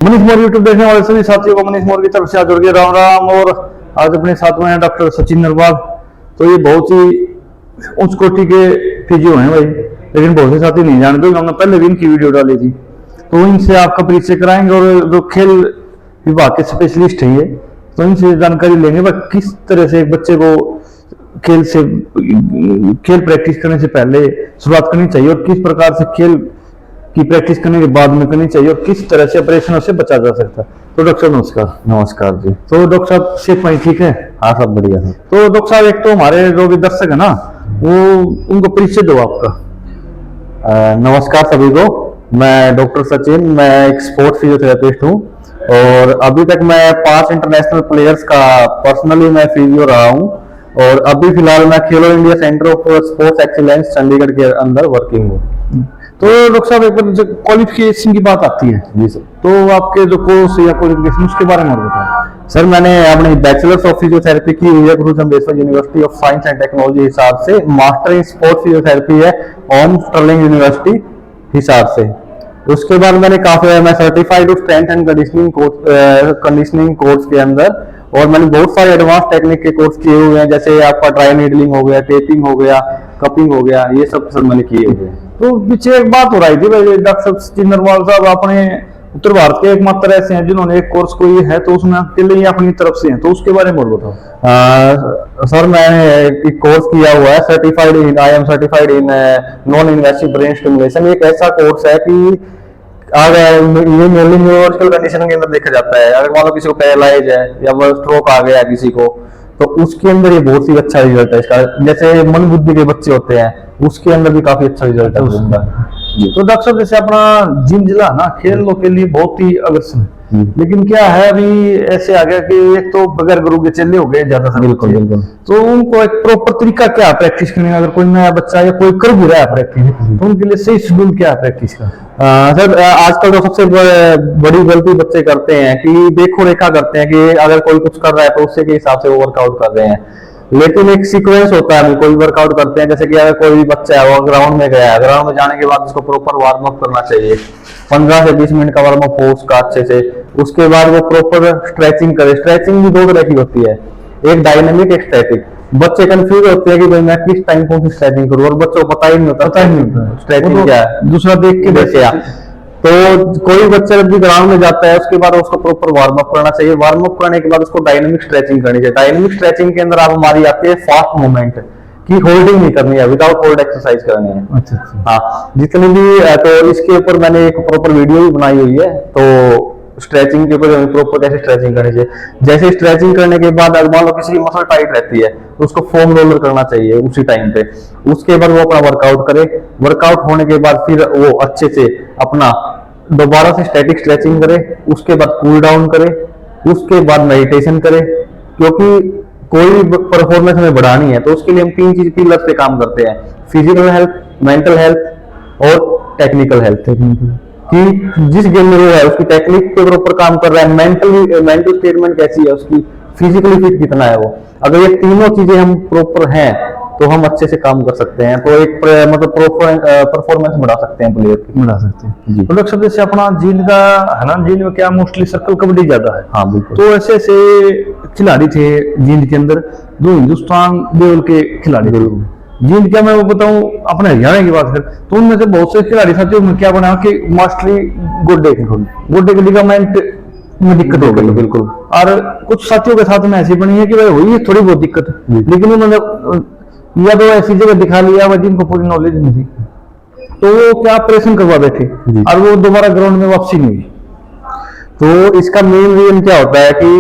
मनीष मोर YouTube देखने वाले सभी साथियों को मनीष मोर की तरफ से आदर के राम राम। और आज अपने साथ में है डॉक्टर सचिन नरवाल। तो ये बहुत ही उच्च कोटि के फिजियो हैं भाई, लेकिन बहुत से साथी नहीं जानते। हमने पहले भी इनकी वीडियो डाली थी, तो इनसे आपका परिचय कराएंगे। और जो खेल विभाग के स्पेशलिस्ट है ये, तो इनसे जानकारी लेंगे भाई किस तरह से एक बच्चे को खेल प्रैक्टिस करने से पहले शुरुआत करनी चाहिए, और किस प्रकार से खेल की प्रैक्टिस करने के बाद में करनी चाहिए, और किस तरह से ऑपरेशनों से बचा जा सकता है। तो डॉक्टर साहब नमस्कार। नमस्कार जी। तो डॉक्टर साहब सेहत पानी ठीक है? हाँ सब बढ़िया है। तो डॉक्टर साहब एक तो हमारे जो भी दर्शक है ना, वो उनको परिचय दो आपका। नमस्कार सभी को। मैं डॉक्टर सचिन, मैं एक स्पोर्ट्स फिजियोथेरेपिस्ट हूँ, और अभी तक मैं 5 इंटरनेशनल प्लेयर्स का पर्सनली मैं फिजियो रहा हूँ। और अभी फिलहाल मैं खेलो India centre of sports excellence Chandigarh के अंदर वर्किंग हूँ। तो डॉक्टर साहब एक बार जब क्वालिफिकेशन की बात आती है जी सर, तो आपके जो कोर्स या क्वालिफिकेशन उसके बारे में और बताएं। सर मैंने अपनी बैचलर्स ऑफ फिजियोथेरेपी की हुई है गुरु Jambheshwar university of science and technology हिसाब से। मास्टर इन स्पोर्ट्स फिजियोथेरेपी है ओम स्टर्लिंग यूनिवर्सिटी हिसाब से। उसके बाद मैं सर्टिफाइड हूँ स्ट्रेंथ एंड कंडीशनिंग कोर्स के अंदर। और मैंने बहुत सारे एडवांस टेक्निक के कोर्स किए हुए हैं, जैसे आपका ड्राई नीडलिंग हो गया, टेपिंग हो गया, कपिंग हो गया, ये सब सर मैंने किए हुए हैं। तो पीछे एक बात हो रही थी भाई, डॉक्टर सचिन नरवाल साहब अपने उत्तर भारत के एकमात्र ऐसे हैं जिन्होंने एक कोर्स कोई है, तो उसमें अकेले ही अपनी तरफ से हैं, तो उसके बारे में और बताओ। सर मैंने एक कोर्स किया हुआ है, I am certified in non invasive brain stimulation. एक ऐसा कोर्स है कि अगर ये मेनली न्यूरोलॉजिकल कंडीशन के अंदर देखा जाता है। अगर मान लो किसी को पैरालाइज है या वो स्ट्रोक आ गया किसी को, तो उसके अंदर ये बहुत ही अच्छा रिजल्ट है इसका। जैसे मन बुद्धि के बच्चे होते हैं, उसके अंदर भी काफी अच्छा रिजल्ट है उसका। तो डॉक्टर साहब जैसे अपना जिम जिला ना खेलों के लिए बहुत ही अग्रसर है, लेकिन क्या है अभी ऐसे आ गया कि एक तो बगैर गुरु के चेले हो गए ज्यादा। बिल्कुल बिल्कुल। तो उनको एक प्रॉपर तरीका क्या है प्रैक्टिस करने का? अगर कोई नया बच्चा या कोई कर भी रहा है प्रैक्टिस, तो उनके लिए सही शेड्यूल क्या है प्रैक्टिस का? सर आजकल तो सबसे बड़ी गलती बच्चे करते हैं कि देखो रेखा करते हैं कि अगर कोई कुछ कर रहा है तो उससे के हिसाब से वो वर्कआउट कर रहे हैं। लेकिन एक सीक्वेंस होता है, कोई वर्कआउट करते हैं, जैसे कि अगर कोई भी बच्चा है वो ग्राउंड में गया है, ग्राउंड में जाने के बाद उसको प्रॉपर वार्म अप करना चाहिए। 15 से 20 मिनट का वार्म अप हो उसका अच्छे से। उसके बाद वो प्रॉपर स्ट्रेचिंग करे। स्ट्रेचिंग भी 2 तरह की होती है, एक डायनेमिक एक स्टैटिक। बच्चे कंफ्यूज होते हैं कि भाई मैं किस टाइम कौन सी स्ट्रेचिंग करूं, और बच्चों को पता ही नहीं होता स्ट्रेचिंग क्या है, दूसरा देख के देखिए। तो कोई बच्चा जब भी ग्राउंड में जाता है उसके बाद उसको प्रॉपर वार्म अप करना चाहिए। वार्म अप करने के बाद उसको डायनेमिक स्ट्रेचिंग करनी चाहिए। डायनेमिक स्ट्रेचिंग के अंदर आप हमारी आती है फास्ट मूवमेंट की, होल्डिंग नहीं करनी है, विदाउट होल्ड एक्सरसाइज करनी है। अच्छा। हाँ जितनी भी, तो इसके ऊपर मैंने एक प्रॉपर वीडियो भी बनाई हुई है। तो स्ट्रेचिंग के ऊपर प्रॉपर कैसे स्ट्रेचिंग करनी चाहिए। जैसे स्ट्रेचिंग करने के बाद अगर मान लो किसी की मसल टाइट रहती है तो उसको फोम रोलर करना चाहिए उसी टाइम पे। उसके बाद वो अपना वर्कआउट करे। वर्कआउट होने के बाद फिर वो अच्छे से अपना दोबारा से स्टैटिक स्ट्रेचिंग करे। उसके बाद कूल डाउन करे। उसके बाद मेडिटेशन करे, क्योंकि कोई परफॉर्मेंस हमें बढ़ानी है तो उसके लिए हम 3 चीज पिलर्स पे काम करते हैं: फिजिकल हेल्थ, मेंटल हेल्थ और टेक्निकल हेल्थ। कि जिस गेम में वो है उसकी टेक्निक के ऊपर काम कर रहा है, मेंटल स्टेटमेंट कैसी है उसकी, फिजिकली फिट कितना है वो। अगर ये तीनों चीजें हम प्रॉपर हैं तो हम अच्छे से काम कर सकते हैं। तो एक मतलब परफॉर्मेंस बढ़ा सकते हैं, प्लेयर की बढ़ा सकते हैं जी। तो डॉक्टर साहब जैसे अपना जीन का है ना, जीन में क्या मोस्टली सर्कल कबड्डी ज्यादा है। हाँ बिल्कुल। तो ऐसे ऐसे खिलाड़ी थे जींद के अंदर जो हिंदुस्तान लेवल के खिलाड़ी थे। जींद क्या मैं वो बताऊं, अपने हरियाणा की बात कर, तो उनमें से बहुत से खिलाड़ी साथियों में क्या बना कि मास्टरी गोड्डे के लिगामेंट में दिक्कत हो गई। बिल्कुल। और कुछ साथियों के साथ में ऐसी बनी है कि भाई हुई है थोड़ी बहुत दिक्कत, लेकिन उन्होंने या तो ऐसी जगह दिखा लिया वह जिनको पूरी नॉलेज नहीं थी, तो वो क्या ऑपरेशन करवा बैठे और वो दोबारा ग्राउंड में वापसी नहीं हुई। तो इसका मेन रीजन क्या होता है कि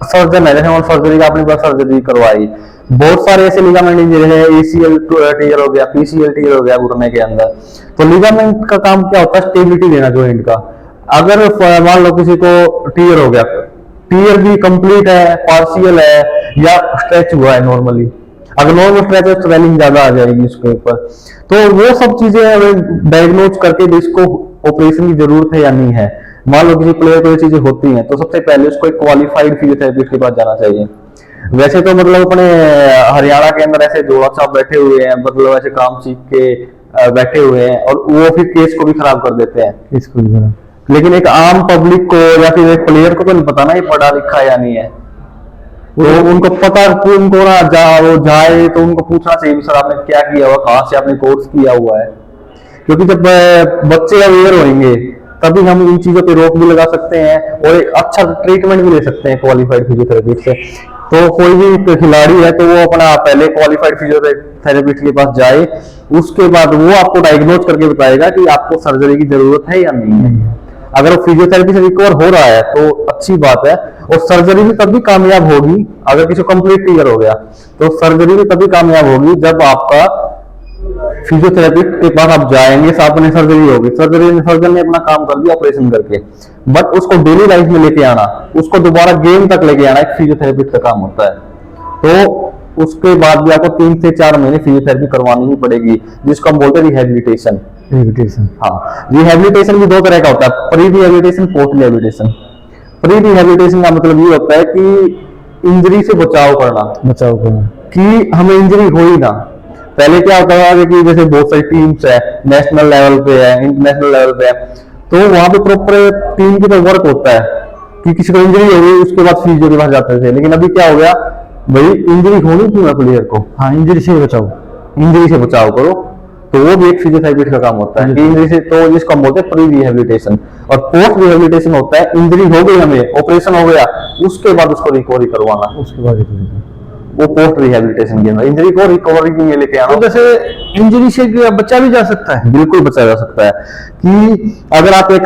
सर्जन है, जैसे सर्जरी का अपनी बार सर्जरी करवाई, बहुत सारे ऐसे लिगामेंट इंजरी है, ACL टीयर हो गया, PCL टीयर हो गया घुटने के अंदर। तो लिगामेंट का काम क्या होता है? स्टेबिलिटी देना जॉइंट का। अगर मान लो किसी को टीयर हो गया, टीयर भी कंप्लीट है, पार्शियल है या स्ट्रेच हुआ है नॉर्मली, अगर नॉर्मल स्ट्रेच है स्वेलिंग ज्यादा आ जाएगी उसके ऊपर। तो वो सब चीजें डायग्नोज करके जिसको ऑपरेशन की जरूरत है या नहीं है, मान लो किसी प्लेयर को ये चीजें होती हैं, तो सबसे पहले उसको एक क्वालिफाइड फिजियोथेरेपिस्ट के पास जाना चाहिए। वैसे तो मतलब अपने हरियाणा के अंदर ऐसे जोड़ा साहब बैठे हुए हैं, मतलब ऐसे काम सीख के बैठे हुए हैं, और वो फिर केस को भी खराब कर देते हैं। इसको लेकिन एक आम पब्लिक को या फिर एक प्लेयर को तो नहीं पता ना ये पढ़ा लिखा या नहीं है। तो उनको पता कि उनको ना वो जाए तो उनको पूछना चाहिए सर आपने क्या किया हुआ, कहाँ से आपने कोर्स किया हुआ है। क्योंकि जब बच्चे अवेयर होंगे तभी हम इन चीजों पे रोक भी लगा सकते हैं और एक अच्छा ट्रीटमेंट भी ले सकते हैं क्वालिफाइड फिजियोथेरेपिस्ट से। तो कोई भी खिलाड़ी है तो वो अपना पहले क्वालिफाइड फिजियोथेरेपिस्ट के पास जाए, उसके बाद वो आपको डायग्नोज करके बताएगा कि आपको सर्जरी की जरूरत है या नहीं है। अगर वो फिजियोथेरेपी से रिकवर हो रहा है तो अच्छी बात है, और सर्जरी भी तभी कामयाब होगी अगर किसी को कंप्लीट क्लियर हो गया, तो सर्जरी भी तभी कामयाब होगी जब आपका फिजियोथेरेपिस्ट के पास आप जाएंगे, साथ में सर्जरी होगी, सर्जन ने अपना काम कर दिया ऑपरेशन करके, बट उसको डेली लाइफ में लेके आना, उसको दोबारा गेम तक लेके आना एक फिजियोथेरेपिस्ट का काम होता है। तो उसके बाद भी आपको 3 से 4 महीने फिजियोथेरेपी करवानी ही पड़ेगी, जिसको हम बोलते हैं रिहेबिलिटेशन। हाँ, रिहेबिलिटेशन भी 2 तरह का होता है, pre rehabilitation, post rehabilitation. Pre rehabilitation का मतलब ये होता है कि इंजरी से बचाव करना कि हमें इंजरी हो ही ना। पहले क्या होता है कि जैसे बहुत सारी टीम्स है, नेशनल लेवल पे है, इंटरनेशनल लेवल पे है, तो वहां पे प्रॉपर टीम की तो वर्क होता है कि किसी को इंजरी हो गई उसके बाद फिजियो के पास जाते थे। लेकिन अभी क्या हो गया भाई, इंजरी होनी क्यों है प्लेयर को, हाँ इंजरी से बचाओ, इंजरी से बचाव करो। तो वो भी एक फिजियोथेरेपिस्ट का काम होता है कि इंजरी से, तो जिसको हम बोलते हैं प्री रिहेबिलिटेशन। और पोस्ट रिहेबिलिटेशन होता है इंजरी हो गई, हमें ऑपरेशन हो गया, उसके बाद उसको रिकवरी करवाना, उसके बाद वो पोस्ट रिहेबिलिटेशन के अंदर इंजरी को रिकवरी के लिए लेके आना। तो जैसे इंजरी से बचा भी जा सकता है, बिल्कुल बचा जा सकता है। कि अगर आप एक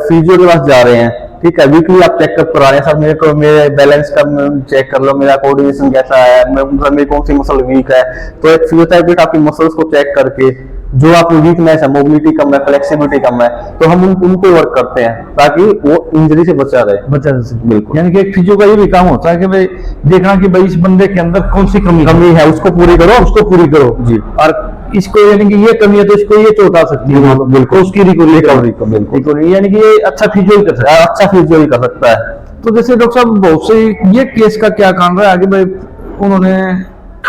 फिजियो के पास जा रहे हैं, ठीक है, वीकली आप चेकअप करा रहे हैं, सर मेरे को मेरे बैलेंस का चेक कर लो, मेरा कोऑर्डिनेशन कैसा है, मेरी कौन सी मसल वीक है, तो एक फिजियोथेरेपिस्ट आपकी मसल्स को चेक करके जो आपकी वीकनेस है, मोबिलिटी कम है, फ्लेक्सिबिलिटी कम है, तो हम उन पे वर्क करते हैं ताकि वो इंजरी से बचा रहे। बिल्कुल, यानी कि एक फिजियो का ये भी काम होता है कि भाई देखना कि भाई इस बंदे के अंदर कौन सी कमी है, उसको पूरी करो जी। और इसको यानी कि ये कमी है तो इसको ये चोट आ सकती है, बिल्कुल, उसकी रिकवरी, यानी कि ये अच्छा फिजियो ही कर सकता है, अच्छा फिजियो ही कर सकता है। तो जैसे डॉक्टर साहब बहुत से ये केस का क्या काम रहा है आगे भाई, उन्होंने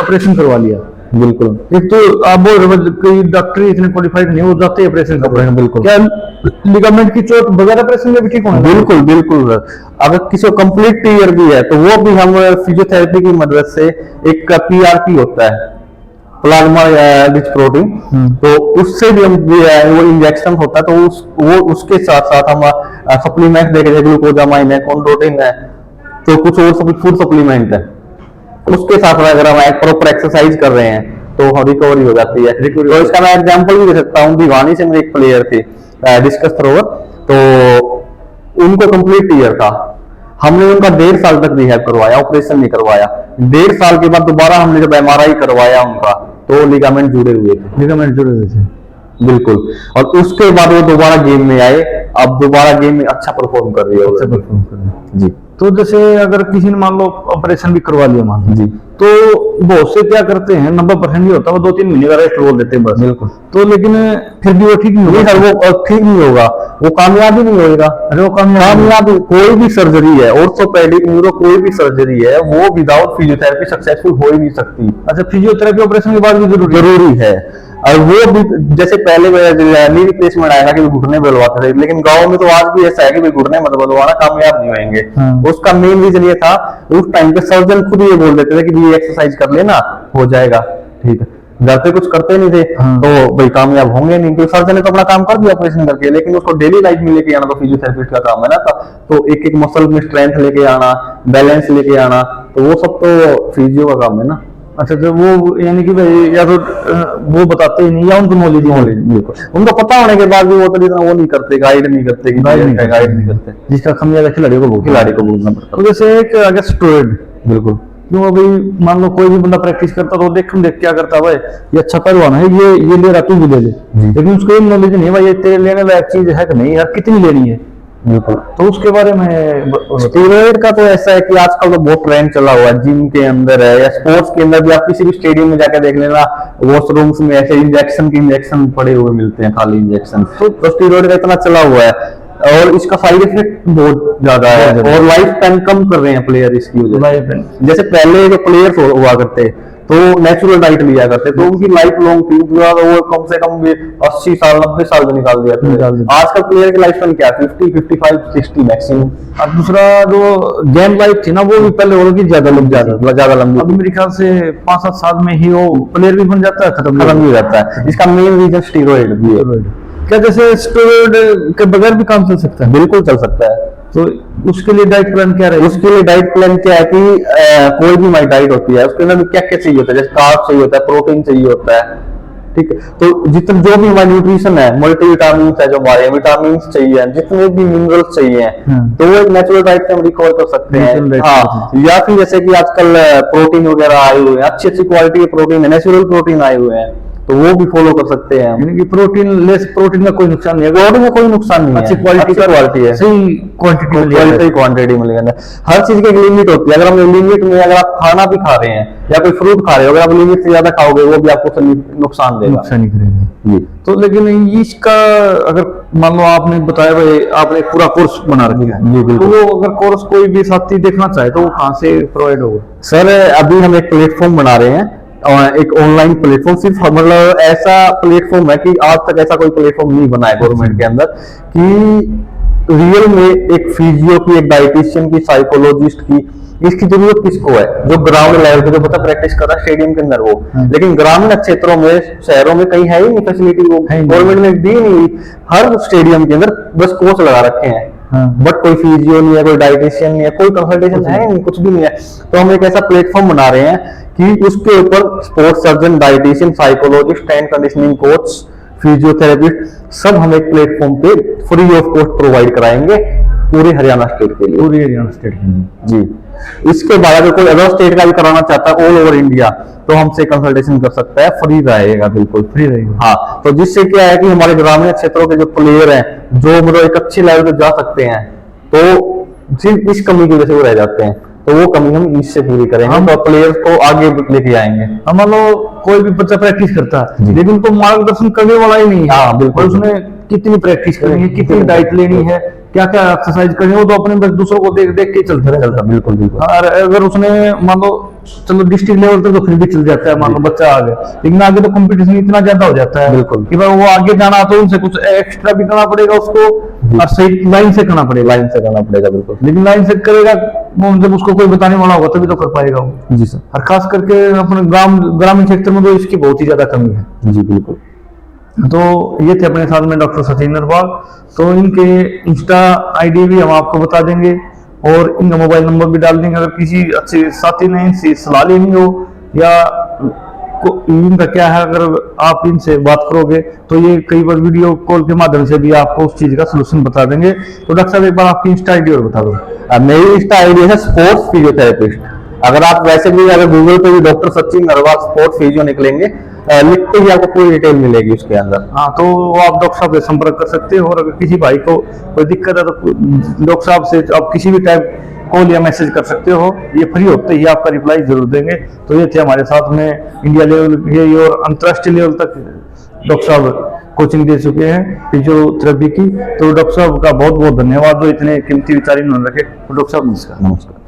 ऑपरेशन करवा लिया, बिल्कुल, एक तो आप बोल रहे कई डॉक्टर इतने क्वालिफाइड नहीं हो जाते ऑपरेशन का, बिल्कुल, क्या लिगामेंट की चोट बगैर ऑपरेशन में भी ठीक होना? बिल्कुल। अगर किसी को कंप्लीट क्लियर भी है तो वो भी हम फिजियोथेरेपी की मदद से, एक PRP होता है, प्लाज्मा रिच प्रोटीन, तो उससे भी हम वो इंजेक्शन होता है, तो वो उसके साथ साथ हम सप्लीमेंट देखे, ग्लूकोजामाइन है, कॉन्ड्रोटिन है, तो कुछ और फूड सप्लीमेंट है, उसके साथ अगर हम एक प्रॉपर एक्सरसाइज कर रहे हैं तो रिकवरी हो जाती है। तो इसका मैं एग्जांपल भी दे सकता हूँ, भिवानी से मेरे एक प्लेयर थे डिस्कस थ्रोवर, तो उनको कंप्लीट क्लियर था, हमने उनका 1.5 साल तक रिहैब करवाया, ऑपरेशन नहीं करवाया। 1.5 साल के बाद दोबारा हमने जब MRI करवाया उनका, तो लिगामेंट जुड़े हुए थे, बिल्कुल, और उसके बाद वो दोबारा गेम में आए, अब दोबारा गेम में अच्छा परफॉर्म कर रही है जी। तो जैसे अगर किसी ने मान लो ऑपरेशन भी करवा लिया मान जी, तो बहुत से क्या करते हैं, 90% ही होता है, वो 2-3 महीने का रेस्ट बोल देते हैं बस, बिल्कुल, तो लेकिन फिर भी वो ठीक नहीं होगा, वो ठीक नहीं होगा, वो कामयाब ही नहीं होगा। अरे वो कामयाब कोई भी सर्जरी है, ऑर्थोपेडिक न्यूरो कोई भी सर्जरी है, वो विदाउट फिजियोथेरेपी सक्सेसफुल हो ही नहीं सकती। अच्छा, फिजियोथेरेपी ऑपरेशन के बाद भी जरूरी है। और वो भी जैसे पहले नी रिप्लेसमेंट आया था कि घुटने बदलवाते थे, लेकिन गांव में तो आज भी ऐसा है कि घुटने मत बदलवाना, कामयाब नहीं होंगे। उसका मेन रीजन ये था, उस टाइम पे सर्जन खुद ये बोल देते थे कि ये एक्सरसाइज कर लेना हो जाएगा, ठीक है, घर पे कुछ करते नहीं थे, तो भाई कामयाब होंगे नहीं, तो सर्जन ने तो अपना काम कर दिया ऑपरेशन करके, लेकिन उसको डेली लाइफ में लेके आना तो फिजियोथेरेपिस्ट का काम है ना। तो एक एक मसल में स्ट्रेंथ लेके आना, बैलेंस लेके आना, तो वो सब तो फिजियो का काम है ना। अच्छा, तो वो यानी कि भाई या तो वो बताते ही नहीं, या उनको नॉलेज बिल्कुल, उनको पता होने के बाद भी वो तो इतना वो नहीं करते, गाइड नहीं करते, जिसका खमियाजा खिलाड़ी को भुगतना पड़ता। तो जैसे एक अगर स्टूडेंट, बिल्कुल, क्यों भाई मान लो कोई भी बंदा प्रैक्टिस करता तो देख क्या करता है, भाई ये अच्छा पहलवान है, ये ले रहा, तू भी ले ले, लेकिन उसको ये नॉलेज नहीं है भाई ये तेरे लेने लायक चीज है कि नहीं यार, कितनी लेनी है, बिल्कुल। तो उसके बारे में स्टेरॉइड का तो ऐसा है कि आजकल तो बहुत ट्रेंड चला हुआ है, जिम के अंदर है या स्पोर्ट्स के अंदर भी, आप किसी भी स्टेडियम में जाकर देख लेना, वॉशरूम्स में ऐसे इंजेक्शन पड़े हुए मिलते हैं, खाली इंजेक्शन। तो स्टेरॉइड का इतना चला हुआ है, और इसका साइड इफेक्ट बहुत ज्यादा है, और लाइफ टाइम कम कर रहे हैं प्लेयर इसकी वजह से। जैसे पहले जो प्लेयर्स हुआ करते, तो नेचुरल डाइट लिया करते, तो उनकी लाइफ लॉन्ग थी, वो कम से कम भी 80 साल 90 साल में निकाल दिया निकाल दिया। आजकल प्लेयर की लाइफ स्पैन क्या 50 55 60 मैक्सिमम। अब दूसरा जो गेम लाइफ थी ना वो भी पहले और की ज्यादा लंबी। लंबी अब मेरे ख्याल से 5-7 साल में ही वो प्लेयर भी बन जाता है, खत्म भी हो जाता है। इसका मेन रीजन स्टीरॉइड भी है। क्या जैसे स्टेरॉइड के बगैर भी काम चल सकता है? बिल्कुल चल सकता है। तो उसके लिए डाइट प्लान क्या रहेगा? उसके लिए डाइट प्लान क्या है कि कोई भी हमारी डाइट होती है उसके अंदर क्या क्या चाहिए होता है, जैसे कार्ब चाहिए होता है, प्रोटीन चाहिए होता है, ठीक है। तो जितना जो भी हमारी न्यूट्रिशन है, मल्टीविटामिन है, जो हमारे विटामिन चाहिए, जितने भी मिनरल्स चाहिए, तो वो एक नेचुरल डाइट से हम रिकवर कर सकते हैं। हाँ, या फिर जैसे कि आजकल प्रोटीन वगैरह आए हुए हैं, अच्छी अच्छी क्वालिटी के प्रोटीन, नेचुरल प्रोटीन आए हुए हैं, तो वो भी फॉलो कर सकते हैं। यानी कि प्रोटीन लेस प्रोटीन का कोई नुकसान नहीं है, प्रोटीन में कोई नुकसान नहीं है, अच्छी क्वालिटी है, सही क्वांटिटी में मिलेगा। हर चीज की एक लिमिट होती है। अगर हम लिमिट में अगर आप खाना भी खा रहे हैं या कोई फ्रूट खा रहे हो, अगर आप लिमिट से ज्यादा खाओगे वो भी आपको नुकसान देगा। नुकसान नहीं करेंगे जी। तो लेकिन इसका अगर मान लो आपने बताया भाई आपने एक पूरा कोर्स बना रखा है, जी, बिल्कुल। तो वो अगर कोर्स कोई भी साथी देखना चाहे तो वो कहाँ से प्रोवाइड होगा? सर अभी हम एक प्लेटफॉर्म बना रहे हैं, और एक ऑनलाइन प्लेटफॉर्म, सिर्फ मतलब ऐसा प्लेटफॉर्म है कि आज तक ऐसा कोई प्लेटफॉर्म नहीं बना है गवर्नमेंट के अंदर कि रियल में एक फिजियो की, एक डाइटिशियन की, साइकोलॉजिस्ट की, इसकी जरूरत किसको है? जो ग्राउंड लेवल पे जो बच्चा प्रैक्टिस कर रहा है स्टेडियम के अंदर वो, लेकिन ग्रामीण क्षेत्रों में, शहरों में कहीं है ही नहीं फैसिलिटी, वो गवर्नमेंट ने दी नहीं। हर स्टेडियम के अंदर बस कोच लगा रखे हैं, बट कोई फिजियो नहीं है, कोई डाइटिशियन नहीं है, कोई कंसल्टेशन है नहीं, कुछ भी नहीं है। तो हम एक ऐसा प्लेटफॉर्म बना रहे हैं कि उसके ऊपर sports surgeon, dietitian, psychologist, and conditioning coach, physiotherapist सब हम एक प्लेटफॉर्म पे फ्री ऑफ कॉस्ट प्रोवाइड कराएंगे पूरे हरियाणा स्टेट के लिए। पूरे हरियाणा स्टेट के लिए जी। इसके बाद अगर कोई अदर स्टेट का भी कराना चाहता है ऑल ओवर इंडिया, तो हमसे कंसल्टेशन कर सकता है, फ्री रहेगा, बिल्कुल फ्री रहेगा। हाँ, तो जिससे क्या है कि हमारे ग्रामीण क्षेत्रों के जो प्लेयर हैं, जो मतलब एक अच्छे लेवल पे जा सकते हैं, तो सिर्फ इस कमी की वजह से वो रह जाते हैं, तो वो कमी हम इससे पूरी करेंगे, हम तो प्लेयर्स को आगे लेके आएंगे। हम मान लो कोई भी बच्चा प्रैक्टिस करता है लेकिन उनको मार्गदर्शन करने वाला ही नहीं है। हाँ, बिल्कुल। उसने कितनी प्रैक्टिस करनी है, कितनी डाइट लेनी है, क्या क्या एक्सरसाइज करनी है, वो तो अपने बस दूसरों को देख देख के चलता रहता है। बिल्कुल बिल्कुल। और अगर उसने मान लो चलो डिस्ट्रिक्ट लेवल तक तो फिर भी चल जाता है, मान लो बच्चा आ गया, लेकिन आगे तो कंपटीशन इतना ज्यादा हो जाता है बिल्कुल कि भाई वो आगे जाना तो उनसे कुछ एक्स्ट्रा भी करना पड़ेगा उसको, और सही लाइन से करना पड़ेगा। लाइन से करना पड़ेगा, बिल्कुल। लेकिन लाइन से करेगा वो, जब उसको कोई बताने वाला होगा तभी तो कर पाएगा वो। जी सर। और खास करके अपने ग्रामीण क्षेत्र में तो इसकी बहुत ही ज्यादा कमी है। जी बिल्कुल। तो ये थे अपने साथ में डॉक्टर सचिन नरवाल। तो इनके इंस्टा आईडी भी हम आपको बता देंगे और इनका मोबाइल नंबर भी डाल देंगे। अगर किसी अच्छे साथी ने इनसे सलाह लेनी हो या इनका क्या है, अगर आप इनसे बात करोगे तो ये कई बार वीडियो कॉल के माध्यम से भी आपको उस चीज का सलूशन बता देंगे। तो डॉक्टर साहब एक बार आपकी इंस्टा आईडी और बता दो। मेरी इंस्टा आईडी है स्पोर्ट्स फिजियोथेरेपिस्ट। अगर आप वैसे भी अगर गूगल पे भी doctor Sachin Narwal sports physio निकलेंगे, लिखते ही आपको पूरी डिटेल मिलेगी उसके अंदर। हाँ, तो आप डॉक्टर साहब से संपर्क कर सकते हो। और अगर किसी भाई को कोई दिक्कत है तो डॉक्टर साहब से आप किसी भी टाइम कॉल या मैसेज कर सकते हो, ये फ्री होते ही आपका रिप्लाई जरूर देंगे। तो ये थे हमारे साथ में इंडिया लेवल के और अंतर्राष्ट्रीय लेवल तक डॉक्टर साहब कोचिंग दे चुके हैं फिजियोथेरेपी की। तो डॉक्टर साहब का बहुत बहुत धन्यवाद जो इतने कीमती विचार इन्होंने रखे। तो डॉक्टर साहब नमस्कार। नमस्कार।